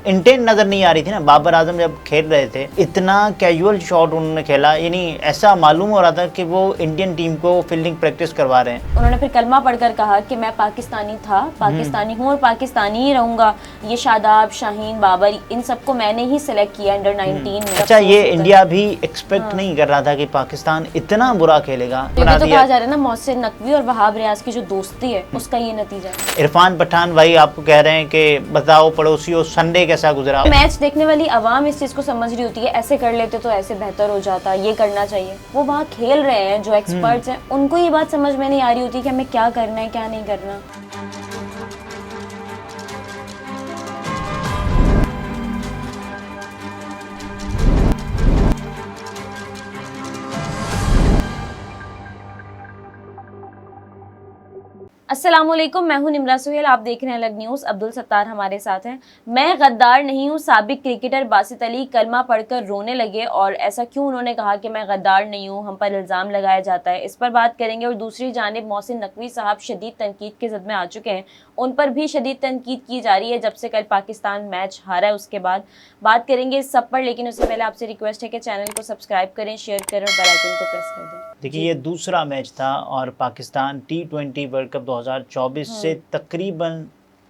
Intent नजर नहीं आ रही थी ना। बाबर आजम जब खेल रहे थे इतना कैजुअल शॉट उन्होंने खेला, यानी ऐसा मालूम हो रहा था कि वो इंडियन टीम को फील्डिंग प्रैक्टिस करवा रहे हैं। उन्होंने फिर कलमा पढ़कर कहा कि मैं पाकिस्तानी था, पाकिस्तानी हूँ और पाकिस्तानी ही रहूंगा। ये शादाब, शाहीन, बाबर, इन सबको मैंने ही सिलेक्ट किया अंडर 19 में। अच्छा, ये इंडिया भी एक्सपेक्ट नहीं कर रहा था कि पाकिस्तान इतना बुरा खेलेगा। तो कहा जा रहा है ना, मोहसिन नकवी और वहाब रियाज की जो दोस्ती है उसका ये नतीजा है। इरफान पठान भाई आपको कह रहे हैं कि बताओ पड़ोसियों संडे कैसा गुजरा। मैच देखने वाली आवाम इस चीज को समझ रही होती है, ऐसे कर लेते तो ऐसे बेहतर हो जाता, ये करना चाहिए। वो वहाँ खेल रहे हैं जो एक्सपर्ट्स हैं, उनको ये बात समझ में नहीं आ रही होती कि हमें क्या करना है क्या नहीं करना। अस्सलामुअलैकुम, मैं हूं निमरा सुहेल, आप देख रहे हैं अलग न्यूज़। अब्दुल सत्तार हमारे साथ हैं। मैं गद्दार नहीं हूं, साबिक क्रिकेटर बासित अली कलमा पढ़कर रोने लगे। और ऐसा क्यों उन्होंने कहा कि मैं गद्दार नहीं हूं, हम पर इल्ज़ाम लगाया जाता है, इस पर बात करेंगे। और दूसरी जानिब मोहसिन नकवी साहब शदीद तनकीद के ज़द में आ चुके हैं, उन पर भी शदीद तनकीद की जा रही है जब से कल पाकिस्तान मैच हारा है उसके बाद। बात करेंगे इस सब पर, लेकिन उससे पहले आपसे रिक्वेस्ट है कि चैनल को सब्सक्राइब करें, शेयर करें और बेल आइकन को प्रेस कर दें। देखिए, ये दूसरा मैच था और पाकिस्तान T20 वर्ल्ड कप 2024 से तकरीबन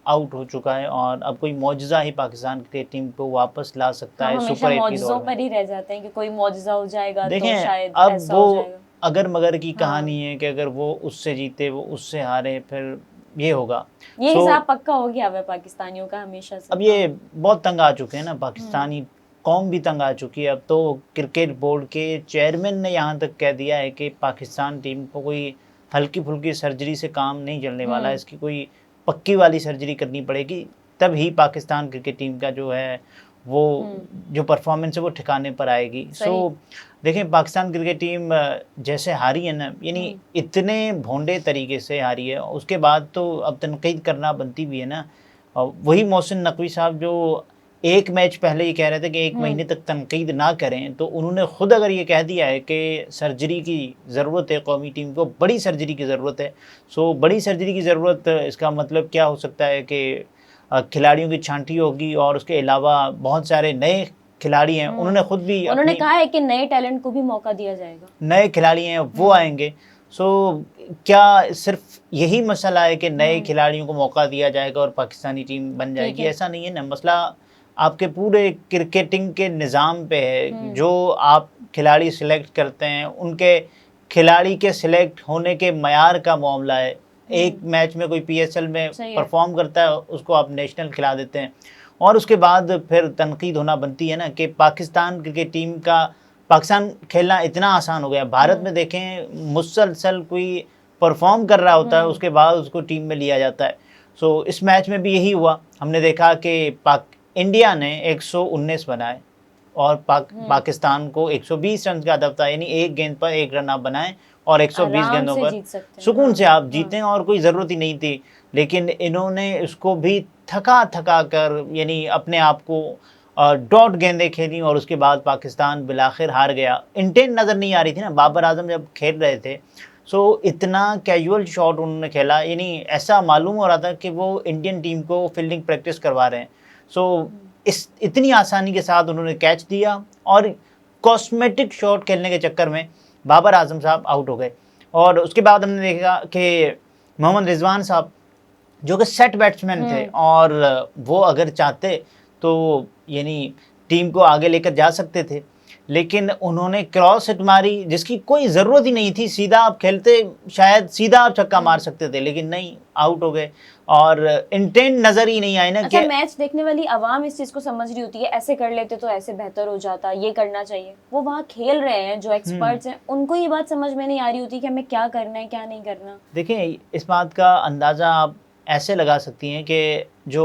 आउट हो चुका है और अब कोई मौजज़ा ही पाकिस्तान की टीम को वापस ला सकता है सुपर 8 की दौड़ में। पर ही रह जाते हैं कि कोई मौजज़ा हो जाएगा तो देखें, शायद अब ऐसा हो वो जाएगा। अगर मगर की कहानी है कि अगर वो उससे जीते वो उससे हारे, फिर ये होगा। ये हिसाब पक्का हो गया है पाकिस्तानियों का हमेशा से। अब ये बहुत तंग आ चुके हैं ना, पाकिस्तानी कौम भी तंग आ चुकी है। अब तो क्रिकेट बोर्ड के चेयरमैन ने यहाँ तक कह दिया है कि पाकिस्तान टीम को कोई हल्की फुल्की सर्जरी से काम नहीं चलने वाला है, इसकी कोई पक्की वाली सर्जरी करनी पड़ेगी, तब ही पाकिस्तान क्रिकेट टीम का जो है वो जो परफॉर्मेंस है वो ठिकाने पर आएगी। सो देखें, पाकिस्तान क्रिकेट टीम जैसे हारी है ना, यानी इतने भोंडे तरीके से हारी है, उसके बाद तो अब तनकीद करना बनती भी है ना। वही मोहसिन नकवी साहब जो एक मैच पहले ये कह रहे थे कि एक महीने तक तनकीद ना करें, तो उन्होंने खुद अगर ये कह दिया है कि सर्जरी की ज़रूरत है, कौमी टीम को बड़ी सर्जरी की ज़रूरत है। सो बड़ी सर्जरी की ज़रूरत, इसका मतलब क्या हो सकता है कि खिलाड़ियों की छांटी होगी और उसके अलावा बहुत सारे नए खिलाड़ी हैं। उन्होंने खुद भी उन्होंने कहा है कि नए टैलेंट को भी मौका दिया जाएगा, नए खिलाड़ी हैं वो आएंगे। सो क्या सिर्फ यही मसला है कि नए खिलाड़ियों को मौका दिया जाएगा और पाकिस्तानी टीम बन जाएगी? ऐसा नहीं है ना, मसला आपके पूरे क्रिकेटिंग के निज़ाम पे है। जो आप खिलाड़ी सिलेक्ट करते हैं उनके खिलाड़ी के सिलेक्ट होने के मयार का मामला है। एक मैच में कोई PSL में परफॉर्म करता है, उसको आप नेशनल खिला देते हैं और उसके बाद फिर तनकीद होना बनती है ना कि पाकिस्तान क्रिकेट टीम का पाकिस्तान खेलना इतना आसान हो गया। भारत में देखें, मुसलसल कोई परफॉर्म कर रहा होता है उसके बाद उसको टीम में लिया जाता है। सो इस मैच में भी यही हुआ। हमने देखा कि इंडिया ने 119 बनाए और पाकिस्तान को 120 रन का हदफ था, यानी एक गेंद पर एक रन आप बनाएं और 120 गेंदों पर सुकून से आप जीतें और कोई ज़रूरत ही नहीं थी। लेकिन इन्होंने इसको भी थका कर, यानी अपने आप को डॉट गेंदें खेली और उसके बाद पाकिस्तान बिलाखिर हार गया। इंटेंट नज़र नहीं आ रही थी ना। बाबर आजम जब खेल रहे थे सो इतना कैजुअल शॉट उन्होंने खेला, यानी ऐसा मालूम हो रहा था कि वो इंडियन टीम को फील्डिंग प्रैक्टिस करवा रहे हैं। सो इतनी आसानी के साथ उन्होंने कैच दिया और कॉस्मेटिक शॉट खेलने के चक्कर में बाबर आजम साहब आउट हो गए। और उसके बाद हमने देखा कि मोहम्मद रिजवान साहब जो कि सेट बैट्समैन थे और वो अगर चाहते तो यानी टीम को आगे लेकर जा सकते थे, लेकिन उन्होंने क्रॉस हिट मारी जिसकी कोई ज़रूरत ही नहीं थी। सीधा आप खेलते शायद सीधा आप छक्का मार सकते थे, लेकिन नहीं, आउट हो गए और इंटेंट नज़र ही नहीं आई ना। अच्छा, मैच देखने वाली आवाम इस चीज़ को समझ रही होती है, ऐसे कर लेते तो ऐसे बेहतर हो जाता, ये करना चाहिए। वो वहाँ खेल रहे हैं जो एक्सपर्ट्स हैं, उनको ये बात समझ में नहीं आ रही होती कि हमें क्या करना है क्या नहीं करना। देखें, इस बात का अंदाज़ा आप ऐसे लगा सकती हैं कि जो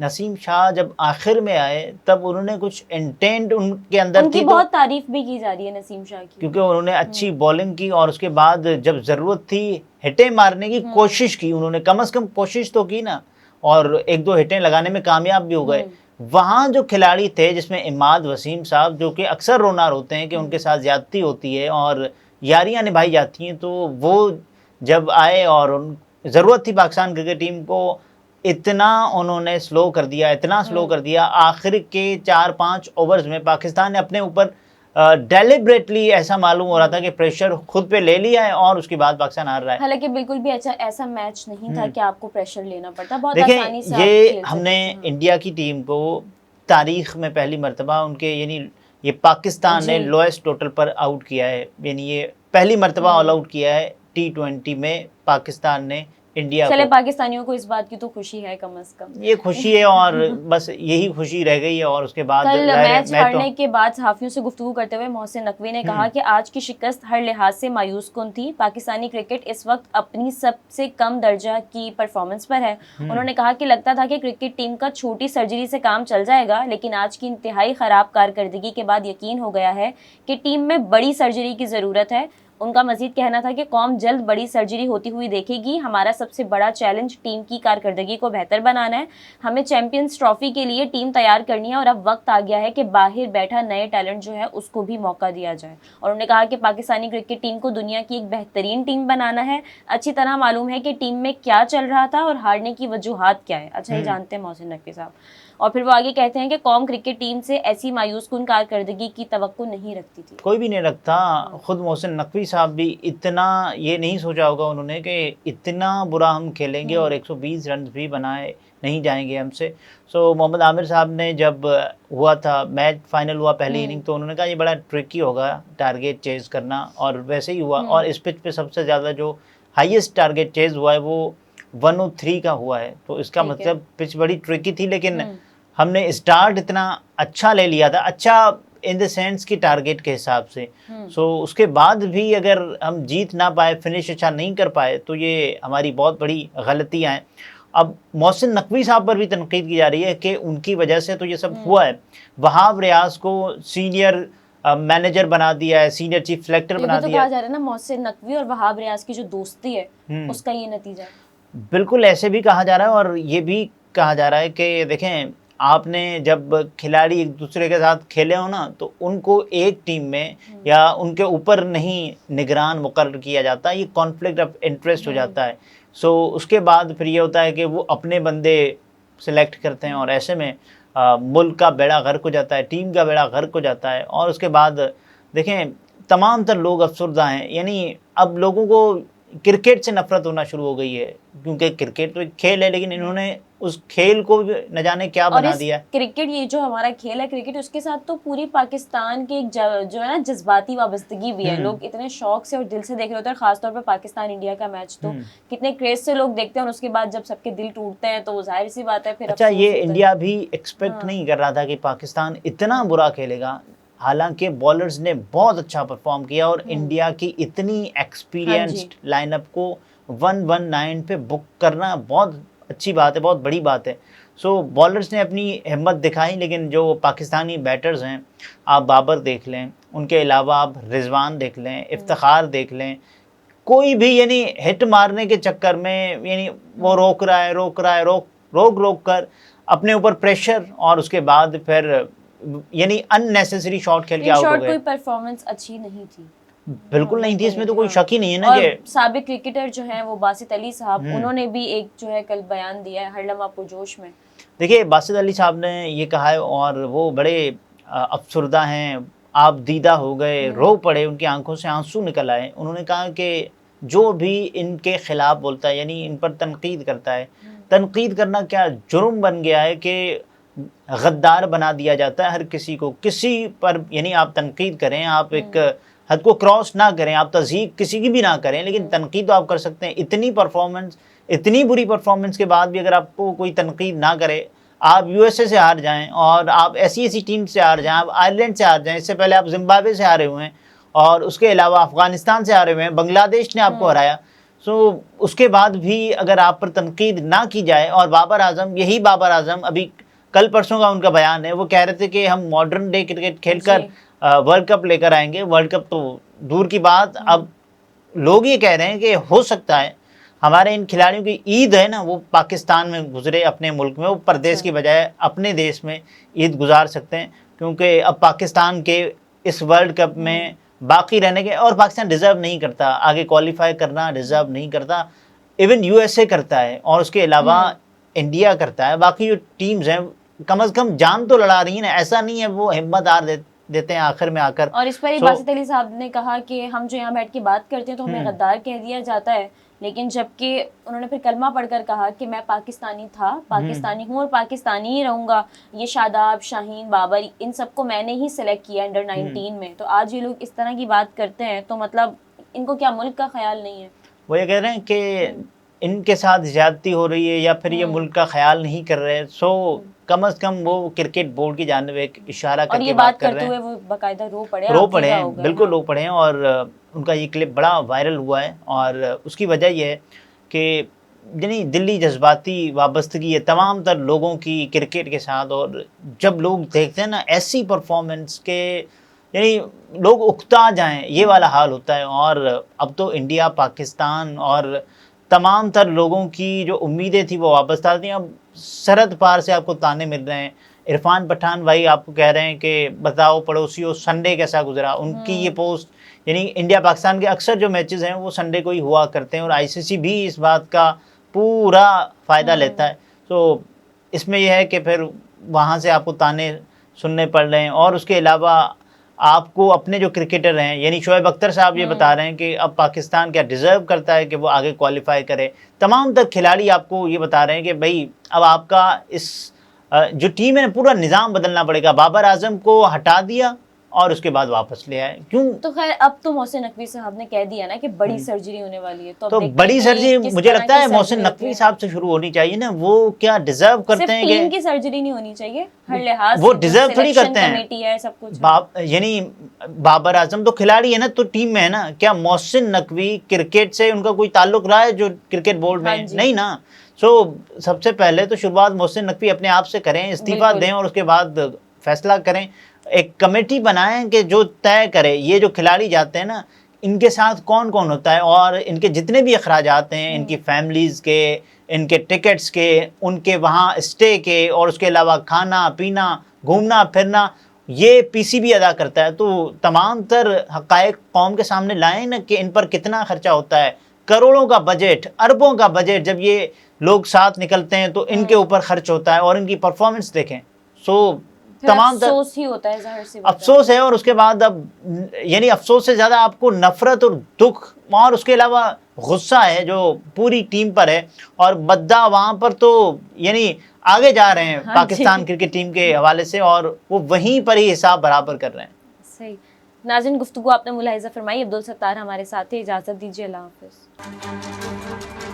नसीम शाह जब आखिर में आए तब उन्होंने कुछ इंटेंट उनके अंदर उनकी थी, बहुत तारीफ भी की जा रही है नसीम शाह की, क्योंकि उन्होंने अच्छी बॉलिंग की और उसके बाद जब ज़रूरत थी हिटें मारने की कोशिश की, उन्होंने कम से कम कोशिश तो की ना, और एक दो हिटें लगाने में कामयाब भी हो गए। वहाँ जो खिलाड़ी थे जिसमें इमाद वसीम साहब, जो कि अक्सर रोनार होते हैं कि उनके साथ ज़्यादती होती है और यारियाँ निभाई जाती हैं, तो वो जब आए और ज़रूरत थी पाकिस्तान क्रिकेट टीम को इतना उन्होंने स्लो कर दिया, इतना स्लो कर दिया, आखिर के 4-5 ओवर्स में पाकिस्तान ने अपने ऊपर डेलिबरेटली ऐसा मालूम हो रहा था कि प्रेशर खुद पे ले लिया है और उसके बाद पाकिस्तान हार रहा है। हालांकि बिल्कुल भी अच्छा ऐसा मैच नहीं था कि आपको प्रेशर लेना पड़ता, बहुत देखिए आसानी से आप ये खेल हमने सकते थे। इंडिया की टीम को तारीख में पहली मर्तबा उनके यानी ये पाकिस्तान ने जी। लोएस्ट टोटल पर आउट किया है, यानी ये पहली मर्तबा ऑल आउट किया है T20 में पाकिस्तान ने इंडिया चले को। पाकिस्तानियों को इस बात की तो खुशी है कम से कम। ये खुशी है और बस यही खुशी रह गई है। और उसके बाद कल ज़ाहिर है, मैच मैं हारने के बाद सहाफियों से गुफ्तगू करते हुए मोहसिन नकवी ने कहा कि आज की शिकस्त हर लिहाज से मायूस कुन थी। पाकिस्तानी क्रिकेट इस वक्त अपनी सबसे कम दर्जा की परफॉर्मेंस पर है। उन्होंने कहा कि लगता था कि क्रिकेट टीम का छोटी सर्जरी से काम चल जाएगा, लेकिन आज की इंतहाई खराब कारकर्दगी के बाद यकीन हो गया है कि टीम में बड़ी सर्जरी की ज़रूरत है। उनका मजीद कहना था कि कौम जल्द बड़ी सर्जरी होती हुई देखेगी। हमारा सबसे बड़ा चैलेंज टीम की कारकर्दगी को बेहतर बनाना है। हमें चैंपियंस ट्रॉफी के लिए टीम तैयार करनी है और अब वक्त आ गया है कि बाहर बैठा नए टैलेंट जो है उसको भी मौका दिया जाए। और उन्होंने कहा कि पाकिस्तानी क्रिकेट टीम को दुनिया की एक बेहतरीन टीम बनाना है। अच्छी तरह मालूम है कि टीम में क्या चल रहा था और हारने की वजूहात क्या है। अच्छा, ये जानते हैं मोहसिन नकवी साहब। और फिर वो आगे कहते हैं कि कौम क्रिकेट टीम से ऐसी मायूस कुन कारकर्दगी की तवक्को नहीं रखती थी। कोई भी नहीं रखता। खुद मोहसिन नकवी साहब भी इतना ये नहीं सोचा होगा उन्होंने कि इतना बुरा हम खेलेंगे और 120 रन भी बनाए नहीं जाएंगे हमसे। सो मोहम्मद आमिर साहब ने जब हुआ था मैच फाइनल हुआ पहली इनिंग, तो उन्होंने कहा ये बड़ा ट्रिकी होगा टारगेट चेज करना, और वैसे ही हुआ। और इस पिच पे सबसे ज़्यादा जो हाईएस्ट टारगेट चेज हुआ है वो 103 का हुआ है। तो इसका मतलब पिच बड़ी ट्रिकी थी, लेकिन हमने स्टार्ट इतना अच्छा ले लिया था, अच्छा इन द सेंस की टारगेट के हिसाब से। सो उसके बाद भी अगर हम जीत ना पाए, फिनिश अच्छा नहीं कर पाए, तो ये हमारी बहुत बड़ी गलतियाँ हैं। अब मोहसिन नकवी साहब पर भी तनकीद की जा रही है कि उनकी वजह से तो ये सब हुआ है। वहाब रियाज को सीनियर मैनेजर बना दिया है, सीनियर चीफ सेलेक्टर बना तो दिया कहा जा रहा है ना मोहसिन नकवी और वहाब रियाज की जो दोस्ती है उसका ये नतीजा है। बिल्कुल ऐसे भी कहा जा रहा है। और ये भी कहा जा रहा है कि देखें, आपने जब खिलाड़ी एक दूसरे के साथ खेले हो ना, तो उनको एक टीम में या उनके ऊपर नहीं निगरान मुकर्रर किया जाता, ये कॉन्फ्लिक्ट ऑफ इंटरेस्ट हो जाता है। सो उसके बाद फिर ये होता है कि वो अपने बंदे सेलेक्ट करते हैं और ऐसे में मुल्क का बेड़ा गर्क हो जाता है, टीम का बेड़ा गर्क हो जाता है। और उसके बाद देखें, तमाम तर लोग अफसरदा हैं, यानी अब लोगों को क्रिकेट से नफरत होना शुरू हो गई है, क्योंकि क्रिकेट तो एक खेल है, लेकिन इन्होंने उस खेल को न जाने क्या बना दिया है। क्रिकेट, ये जो हमारा खेल है क्रिकेट, उसके साथ तो पूरी पाकिस्तान की एक जो है ना जज्बाती वाबस्तगी भी है। लोग इतने शौक से और दिल से देख रहे होते हैं, खासतौर पर पाकिस्तान इंडिया का मैच तो कितने क्रेज से लोग देखते हैं। और उसके बाद जब सबके दिल टूटते हैं तो वो जाहिर सी बात है फिर। अच्छा, ये इंडिया भी एक्सपेक्ट नहीं कर रहा था कि पाकिस्तान इतना बुरा खेलेगा। हालांकि बॉलर्स ने बहुत अच्छा परफॉर्म किया और इंडिया की इतनी एक्सपीरियंस्ड लाइनअप को 119 पे बुक करना बहुत अच्छी बात है, बहुत बड़ी बात है। सो बॉलर्स ने अपनी हिम्मत दिखाई, लेकिन जो पाकिस्तानी बैटर्स हैं, आप बाबर देख लें, उनके अलावा आप रिजवान देख लें, इफ्तिखार देख लें, कोई भी यानी हिट मारने के चक्कर में यानी वो रोक कर अपने ऊपर प्रेशर, और उसके बाद फिर यानी अननेसेसरी शॉट खेल के आउट हो गए। कोई परफॉर्मेंस अच्छी नहीं थी, बिल्कुल नहीं थी, इसमें तो कोई शक ही नहीं है ना। कि साबिक क्रिकेटर जो हैं वो बासित अली साहब, उन्होंने भी एक जो है कल बयान दिया है हर लम्हा पुरजोश में। देखिए, बासित अली साहब ने ये कहा है और वो बड़े अफसरदा हैं, आप दीदा हो गए, रो पड़े, उनकी आंखों से आंसू निकल आए। उन्होंने कहा कि जो भी इनके खिलाफ बोलता है, यानी इन पर तनकीद करता है, तनकीद करना क्या जुर्म बन गया है कि गद्दार बना दिया जाता है हर किसी को। किसी पर यानी आप तनकीद करें, आप एक हद को क्रॉस ना करें, आप तज़हीक किसी की भी ना करें, लेकिन तनकीद तो आप कर सकते हैं। इतनी बुरी परफॉर्मेंस के बाद भी अगर आपको कोई तनकीद ना करे, आप यूएसए से हार जाएं और आप ऐसी टीम से हार जाएं, आप आयरलैंड से हार जाएं, इससे पहले आप जिम्बाब्वे से हारे हुए हैं और उसके अलावा अफगानिस्तान से हारे हुए हैं, बांग्लादेश ने आपको हराया। सो उसके बाद भी अगर आप पर तनकीद ना की जाए, और बाबर आजम अभी कल परसों का उनका बयान है, वो कह रहे थे कि हम मॉडर्न डे क्रिकेट खेलकर वर्ल्ड कप लेकर आएंगे। वर्ल्ड कप तो दूर की बात, अब लोग ये कह रहे हैं कि हो सकता है हमारे इन खिलाड़ियों की ईद है ना, वो पाकिस्तान में गुजरे, अपने मुल्क में, वो परदेश की बजाय अपने देश में ईद गुजार सकते हैं, क्योंकि अब पाकिस्तान के इस वर्ल्ड कप में बाकी रहने के, और पाकिस्तान डिज़र्व नहीं करता, आगे क्वालिफाई करना डिज़र्व नहीं करता, इवन यूएसए करता है। और उसके अलावा इंडिया करता है, बाकी जो टीम्स हैं कम से कम जान तो लड़ा रही है ना, ऐसा नहीं है वो हिम्मत हार देते हैं आखिर में आकर। और इस पर ही बासित अली साहब ने कहा कि हम जो यहाँ बैठ के बात करते हैं तो हमें गद्दार कह दिया जाता है, लेकिन जबकि उन्होंने फिर कलमा पढ़कर कहा कि मैं पाकिस्तानी था, पाकिस्तानी हूँ और पाकिस्तानी ही रहूंगा। ये शादाब, शाहीन, बाबर, इन सबको मैंने ही सिलेक्ट किया अंडर 19 में। तो आज ये लोग इस तरह की बात करते हैं तो मतलब इनको क्या मुल्क का ख्याल नहीं है? वो ये कह रहे हैं कि इनके साथ ज्यादती हो रही है या फिर ये मुल्क का ख्याल नहीं कर रहे। सो कम से कम वो क्रिकेट बोर्ड की जानिब एक इशारा करके बात कर रहे हैं। और ये बात करते हुए वो बाकायदा रो पड़े हैं, बिल्कुल रो पड़े हैं। और उनका ये क्लिप बड़ा वायरल हुआ है और उसकी वजह ये है कि यानी दिल्ली जज्बाती वाबस्तगी है तमाम तर लोगों की क्रिकेट के साथ। और जब लोग देखते हैं ना ऐसी परफॉर्मेंस के यानी लोग उकता जाएं, ये वाला हाल होता है। और अब तो इंडिया, पाकिस्तान और तमाम तर लोगों की जो उम्मीदें थी वो वापस आ दी। अब सरहद पार से आपको ताने मिल रहे हैं। इरफान पठान भाई आपको कह रहे हैं कि बताओ पड़ोसियों संडे कैसा गुजरा। उनकी ये पोस्ट यानी इंडिया पाकिस्तान के अक्सर जो मैचेस हैं वो संडे को ही हुआ करते हैं और आईसीसी भी इस बात का पूरा फ़ायदा लेता है। तो इसमें यह है कि फिर वहाँ से आपको ताने सुनने पड़ रहे हैं। और उसके अलावा आपको अपने जो क्रिकेटर हैं यानी शोएब अख्तर साहब ये बता रहे हैं कि अब पाकिस्तान क्या डिज़र्व करता है कि वो आगे क्वालिफाई करे। तमाम तक खिलाड़ी आपको ये बता रहे हैं कि भाई अब आपका इस जो टीम है पूरा निज़ाम बदलना पड़ेगा। बाबर आजम को हटा दिया और उसके बाद वापस ले आए, क्यों? तो खैर अब तो मोहसिन नकवी साहब ने कह दिया ना कि बड़ी सर्जरी होने वाली है, तो बड़ी सर्जरी मुझे लगता है मोहसिन नकवी साहब से शुरू होनी चाहिए ना। वो क्या डिजर्व करते हैं टीम की सर्जरी नहीं होनी चाहिए हर लिहाज वो डिजर्व थोड़ी करते हैं सब कुछ। यानी बाबर आजम तो खिलाड़ी है ना, तो टीम में है ना। क्या मोहसिन नकवी क्रिकेट से उनका कोई ताल्लुक रहा है जो क्रिकेट बोर्ड में? नहीं ना। सबसे पहले तो शुरुआत मोहसिन नकवी अपने आप से करें, इस्तीफा दें और उसके बाद फैसला करें। एक कमेटी बनाएं कि जो तय करे ये जो खिलाड़ी जाते हैं ना इनके साथ कौन कौन होता है और इनके जितने भी अखराजात हैं, इनकी फैमिलीज़ के, इनके टिकट्स के, उनके वहाँ स्टे के और उसके अलावा खाना पीना, घूमना फिरना, ये पीसीबी अदा करता है। तो तमाम तर हक़ाइक़ कौम के सामने लाएं ना कि इन पर कितना खर्चा होता है। करोड़ों का बजट, अरबों का बजट जब ये लोग साथ निकलते हैं तो इनके ऊपर खर्च होता है और इनकी परफॉर्मेंस देखें। तमाम अफसोस ही होता है, ज़ाहिर सी बात है अफसोस है। और उसके बाद अब यानी अफसोस से ज़्यादा आपको नफरत और दुख और उसके अलावा गुस्सा है जो पूरी टीम पर है। और बद्दा वहाँ पर तो यानी आगे जा रहे हैं पाकिस्तान क्रिकेट टीम के हवाले से और वो वहीं पर ही हिसाब बराबर कर रहे हैं। सही। नाज़रीन, गुफ्तगू आपने मुलाहिज़ा फरमाई। अब्दुल सत्तार हमारे साथ थे। इजाज़त दीजिए, अल्लाह हाफ़िज़।